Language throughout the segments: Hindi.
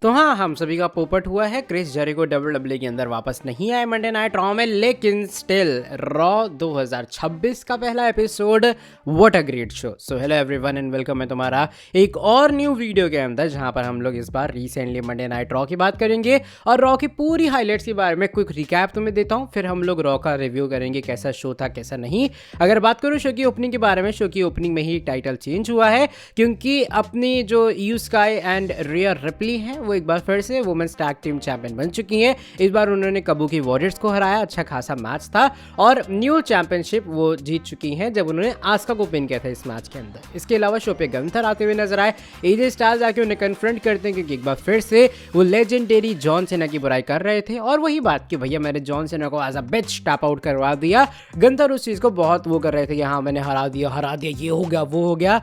तो हाँ, हम सभी का पोपट हुआ है। क्रिस जेरिको डब्ल्यूडब्ल्यूई के अंदर वापस नहीं आए मंडे नाइट रॉ में, लेकिन स्टिल रॉ 2026 का पहला episode, what a great show. So hello everyone and welcome है तुम्हारा एक और न्यू वीडियो के अंदर, जहां पर हम लोग इस बार रिसेंटली मंडे नाइट रॉ की बात करेंगे और रॉ की पूरी हाइलाइट्स के बारे में क्विक रिकैप तुम्हें देता हूँ। फिर हम लोग रॉ का रिव्यू करेंगे, कैसा शो था कैसा नहीं। अगर बात करूँ शो की ओपनिंग के बारे में, शो की ओपनिंग में ही टाइटल चेंज हुआ है, क्योंकि अपनी जो EU sky and Riya replay हैं वो एक बार फिर से वुमेन्स टैग टीम चैंपियन बन चुकी हैं। इस बार उन्होंने काबुकी वॉरियर्स को हराया, अच्छा खासा मैच था और न्यू चैंपियनशिप वो जीत चुकी हैं जब उन्होंने आस्का को पिन किया था इस मैच के अंदर। इसके अलावा शो पे गंथर आते हुए नजर आए, एजे स्टाइल्स आके उन्हें कन्फ्रंट करते हैं, क्योंकि एक बार फिर से वो लेजेंडरी जॉन सेना की बुराई कर रहे थे और वही बात कि भैया मैंने जॉन सेना को as a bitch tap out करवा दिया। गंथर उस चीज को बहुत वो कर रहे थे कि हाँ मैंने हरा दिया, ये हो गया वो हो गया।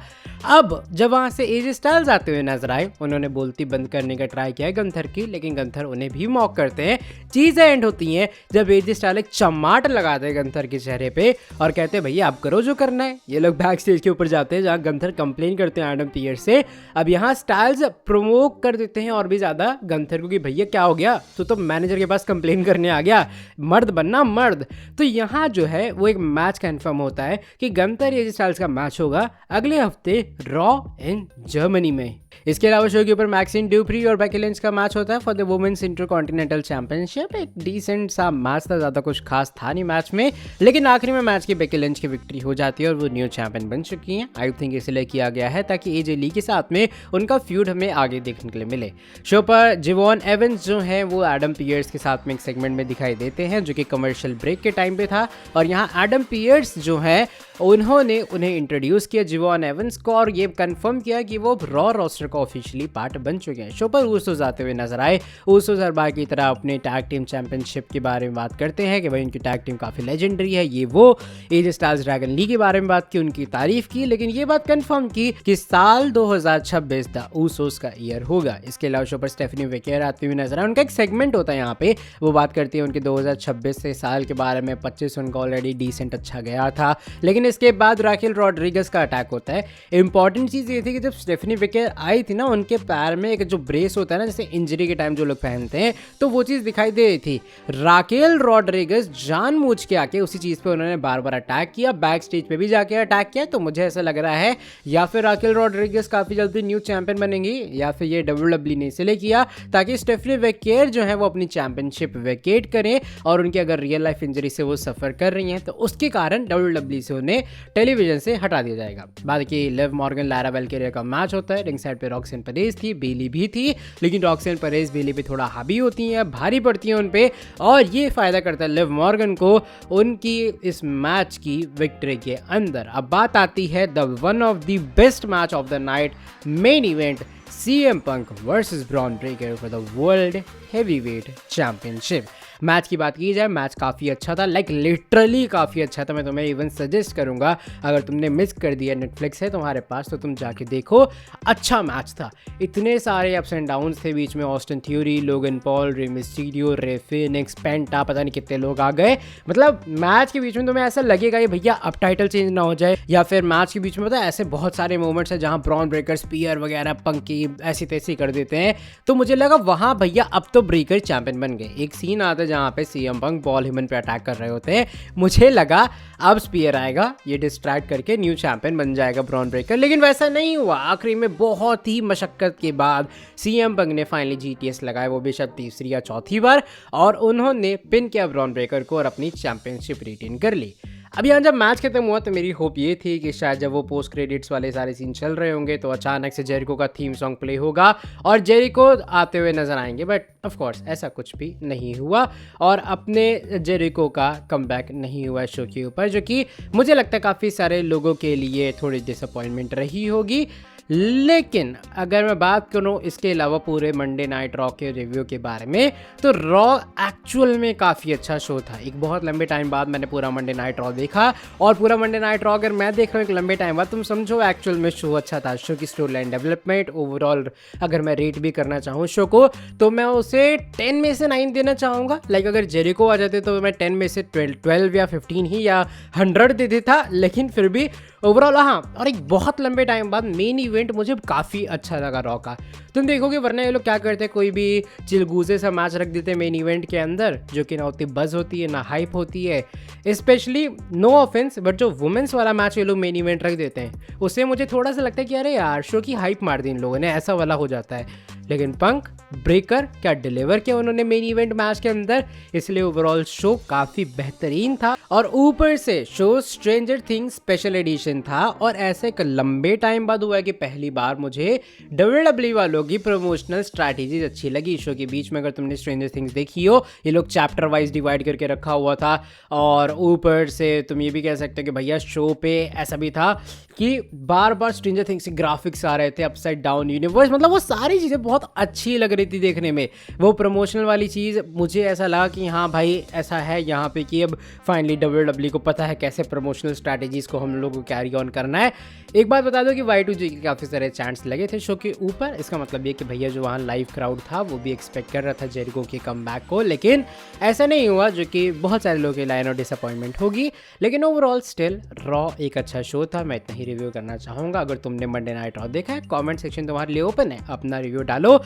अब जब वहां से एजे स्टाइल्स आते हुए नजर आए, उन्होंने बोलती बंद करने का ट्राई किया है गंथर की, लेकिन गंथर उन्हें भी मॉक करते हैं। चीजें एंड होती हैं जब एजे स्टाइल एक चमाट लगाते हैं गंथर के चेहरे पे और कहते हैं भैया आप करो जो करना है। ये लोग बैक स्टेज के ऊपर जाते हैं जहां गंथर कंप्लेन करते हैं एडम पियर्स से। अब यहाँ स्टाइल्स प्रोवोक कर देते हैं और भी ज्यादा गंथर को कि भैया क्या हो गया, तू तो मैनेजर के पास कंप्लेन करने आ गया, मर्द बनना मर्द। तो यहाँ जो है वो एक मैच कंफर्म होता है कि गंथर एजे स्टाइल्स का मैच होगा अगले हफ्ते रॉ इन जर्मनी में। इसके अलावा शो के ऊपर मैक्सिन ड्यूप्री और बेकी लिंच का मैच होता है for the women's intercontinental championship. एक डिसेंट सा मैच था, ज्यादा कुछ खास था नहीं मैच में, लेकिन आखिरी में मैच की बेकी लिंच की विक्ट्री हो जाती है और वो न्यू चैंपियन बन चुकी हैं। आई थिंक इसलिए किया गया है ताकि एजे ली के साथ में उनका फ्यूड हमें आगे देखने के लिए मिले। शो पर जिवॉन एवंस जो है वो एडम पियर्स के साथ में एक सेगमेंट में दिखाई देते हैं, जो कि कमर्शियल ब्रेक के टाइम पे था, और यहाँ एडम पियर्स जो है उन्होंने उन्हें इंट्रोड्यूस किया जिवॉन एवंस को और ये कंफर्म किया कि वो रॉ रोस्टर का ऑफिशियली पार्ट बन चुके हैं। शो पर ऊसोस आते हुए नजर आए। ऊसोस हर बार की तरह अपने टैग टीम चैंपियनशिप के बारे में बात करते हैं कि भाई उनकी टैग टीम काफी लेजेंडरी है, ये वो। एजे स्टाइल्स ड्रैगन ली के बारे में बात की, उनकी तारीफ की, लेकिन ये बात कंफर्म की कि साल 2026 द ऊसोस का ईयर होगा। इसके अलावा शो पर स्टेफनी वेकेर आते हुए नजर आए। उनका एक सेगमेंट होता है यहाँ पे, वो बात करती है उनके 2026 से साल के बारे में। 25 उनका ऑलरेडी डिसेंट अच्छा गया था, लेकिन इसके बाद राकेल रॉड्रिगस का अटैक होता है। इंपॉर्टेंट चीज ये थी कि जब स्टेफनी वेकेर आई थी ना, उनके पैर में एक जो ब्रेस होता है ना, जैसे इंजरी के टाइम जो लोग पहनते हैं, तो वो चीज दिखाई दे रही थी। राकेल रॉड्रिगस जानबूझ के आके उसी चीज पे उन्होंने बार बार अटैक किया, बैक स्टेज पे भी जाके अटैक किया। तो मुझे ऐसा लग रहा है या फिर राकेल रॉड्रिगस काफी जल्दी न्यू चैंपियन बनेंगी, या फिर ये डब्ल्यूडब्ल्यूई ने इसलिए किया ताकि स्टेफनी वेकेर जो है वो अपनी चैंपियनशिप वेकेट करें, और उनकी अगर रियल लाइफ इंजरी से वो सफर कर रही हैं तो उसके कारण डब्ल्यूडब्ल्यूई से उन्हें टेलीविजन से हटा दिया जाएगा। बाकी लिव मॉर्गन लारा वेलकेरिया का मैच होता है। रिंग साइड पे रॉक्सेन परेज थी, बेली भी थी, लेकिन रॉक्सेन परेज बेली पे थोड़ा हावी होती हैं, भारी पड़ती हैं उन पे, और ये फायदा करता है लिव मॉर्गन को उनकी इस मैच की विक्ट्री के अंदर। अब बात आती है the one of the best match of the night, main event, CM Punk versus Bron Breakker for the world heavyweight championship. Match की बात की जाए, मैच काफ़ी अच्छा था, लाइक लिटरली काफ़ी अच्छा था। मैं तुम्हें इवन सजेस्ट करूंगा, अगर तुमने मिस कर दिया, नेटफ्लिक्स है तुम्हारे पास तो तुम जाके देखो, अच्छा मैच था। इतने सारे अप्स एंड डाउन्स थे बीच में, Austin Theory, Logan Paul, Rey Mysterio, Rey Fenix, Penta, पता नहीं कितने लोग आ गए। मतलब मैच के बीच में तुम्हें ऐसा लगेगा ये भैया अब टाइटल चेंज ना हो जाए, या फिर मैच के बीच में पता है ऐसे बहुत सारे मोमेंट्स हैं जहाँ ब्रॉन ब्रेकर स्पीयर वगैरह पंकी ऐसी तैसी कर देते हैं, तो मुझे लगा वहाँ भैया अब तो ब्रेकर चैंपियन बन गए। एक सीन आता है जहाँ पे CM Punk पॉल हेमन पे अटैक कर रहे होते हैं, मुझे लगा अब स्पीयर आएगा, ये डिस्ट्रैक्ट करके न्यू चैंपियन बन जाएगा ब्रॉन ब्रेकर, लेकिन वैसा नहीं हुआ। आखिरी में बहुत ही मशक्कत के बाद CM Punk ने फाइनली GTS लगाया, वो भी शायद तीसरी या चौथी बार, और उन्होंने पिन किया ब्रॉन ब्रेकर को और अपनी चैंपियनशिप रिटेन कर ली। अब यहाँ जब मैच खत्म हुआ तो मेरी होप ये थी कि शायद जब वो पोस्ट क्रेडिट्स वाले सारे सीन चल रहे होंगे तो अचानक से जेरिको का थीम सॉन्ग प्ले होगा और जेरिको आते हुए नजर आएंगे, बट ऑफ कोर्स ऐसा कुछ भी नहीं हुआ और अपने जेरिको का कमबैक नहीं हुआ शो के ऊपर, जो कि मुझे लगता है काफ़ी सारे लोगों के लिए थोड़ी डिसअपॉइंटमेंट रही होगी। लेकिन अगर मैं बात करूं इसके अलावा पूरे मंडे नाइट रॉ के रिव्यू के बारे में, तो रॉ एक्चुअल में काफ़ी अच्छा शो था। एक बहुत लंबे टाइम बाद मैंने पूरा मंडे नाइट रॉ देखा, और पूरा मंडे नाइट रॉ अगर मैं देख रहा हूँ एक लंबे टाइम बाद, तुम समझो एक्चुअल में शो अच्छा था। शो की स्टोरी लाइन डेवलपमेंट ओवरऑल अगर मैं रेट भी करना चाहूँ शो को, तो मैं उसे 10 में से 9 देना चाहूँगा। लाइक अगर जेरिको आ जाते तो मैं 10 में से 12 या 15 ही या 100 दे देता, लेकिन फिर भी ओवरऑल हाँ, और एक बहुत लंबे टाइम बाद मेन इवेंट मुझे काफ़ी अच्छा लगा रॉ का। तुम देखोगे वरना ये लोग क्या करते हैं, कोई भी चिलगूजे सा मैच रख देते हैं मेन इवेंट के अंदर, जो कि ना उतनी बज़ होती है ना हाइप होती है। स्पेशली नो ऑफेंस, बट जो वुमेंस वाला मैच ये लोग मेन इवेंट रख देते हैं, उससे मुझे थोड़ा सा लगता है कि अरे यार शो की हाइप मार दी इन लोगों ने, ऐसा वाला हो जाता है। लेकिन पंक ब्रेकर क्या डिलीवर किया उन्होंने मेन इवेंट मैच के अंदर, इसलिए ओवरऑल शो काफ़ी बेहतरीन था। और ऊपर से show stranger things special edition था, और ऐसे एक लंबे टाइम बाद हुआ है कि पहली बार मुझे WWE वालों की प्रमोशनल स्ट्रैटेजीज अच्छी लगी। शो के बीच में अगर तुमने स्ट्रेंजर थिंग्स देखी हो, ये लोग चैप्टर वाइज डिवाइड करके रखा हुआ था। और ऊपर से तुम ये भी कह सकते हो कि भैया शो पे ऐसा भी था कि बार बार स्ट्रेंजर थिंग्स के ग्राफिक्स आ रहे थे, अपसाइड डाउन यूनिवर्स, मतलब वो सारी चीज़ें बहुत अच्छी लग रही थी देखने में। वो प्रमोशनल वाली चीज़ मुझे ऐसा लगा कि हाँ भाई ऐसा है यहाँ पे कि अब फाइनली WWE को पता है कैसे प्रमोशनल स्ट्रैटेजीज को हम लोग को कैरी ऑन करना है। एक बात बता दो कि Y2J के काफ़ी सारे चांस लगे थे शो के ऊपर। इसका मतलब ये कि भैया जो वहाँ लाइव क्राउड था वो भी एक्सपेक्ट कर रहा था जेरिको के कमबैक को, लेकिन ऐसा नहीं हुआ, जो कि बहुत सारे लोगों के लाइन और डिसअपॉइंटमेंट होगी। लेकिन ओवरऑल स्टिल रॉ एक अच्छा शो था, मैं इतना ही रिव्यू करना चाहूँगा। अगर तुमने मंडे नाइट रॉ देखा है, कमेंट सेक्शन तुम्हारे लिए ओपन है, अपना रिव्यू डालो।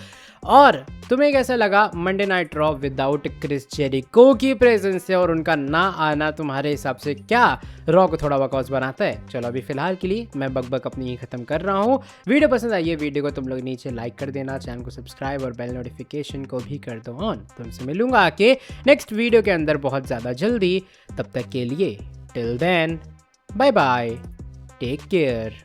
और तुम्हें कैसा लगा Monday night Raw without Chris Jericho की प्रेजेंस से, और उनका ना आना तुम्हारे हिसाब से क्या रॉ को थोड़ा बकवास बनाता है? चलो अभी फिलहाल के लिए मैं बकबक अपनी ही खत्म कर रहा हूँ। वीडियो पसंद आई है, वीडियो को तुम लोग नीचे लाइक कर देना, चैनल को सब्सक्राइब और बेल नोटिफिकेशन को भी कर दो ऑन। तुमसे मिलूंगा आके नेक्स्ट वीडियो के अंदर बहुत ज़्यादा जल्दी। तब तक के लिए till then bye bye, take care.